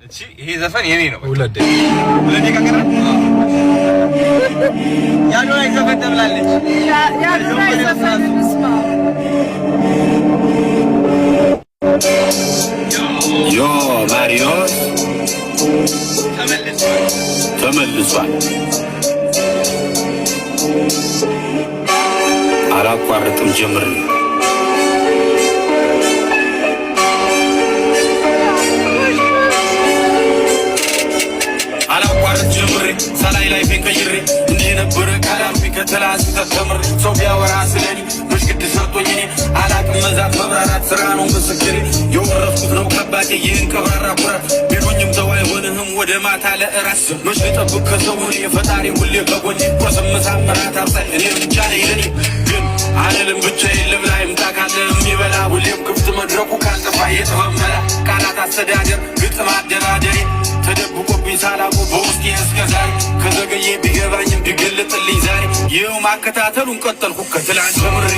እሺ ይሄ ዘፈን የኔ ነው። ሁለት ደቂቃ ቀረ። ያዶናይ ዘፈን ተብላለች። ያዶናይ ዘፈን እንስማ። ዮ ማሪዮስ ተመልሷል። አላቋርጥም ጀምር ጀምሬ ሳላይ ላይ ቀይሬ እንደ ነበረ ካላም ከተላስ ተተምር ሰው ቢያወራ ስለኔ መሽግድ ሰጥቶኝ እኔ አላቅም መዛት መብራራት ስራ ነው ምስክሬ የወረስኩት ነው ከባቴ ይህን ቀብራራ ኩራት ቢሉኝም ተው አይሆንህም ወደ ማታ ለእራት መች ልጠብቅ ከሰው የፈጣሪ ሁሌ ከጎኔ ቆስም ሳምራት አብሳይ እኔ ብቻ ነኝ ለኔ ግን አልልም ብቻዬን ልብላ ይምጣ ካለ የሚበላ ሁሌም ክፍት መድረኩ ካልጠፋ የጥበብ መላ ቃላት አስተዳደር ግጥም አደራደሬ ተደብቆብኝ ሳላቁ በውስጤ እስከዛሬ ከዘገየ ቢገባኝም ቢገልጥልኝ ዛሬ ይኸው ማከታተሉን ቀጠልኩ ከትላንት ጀምሬ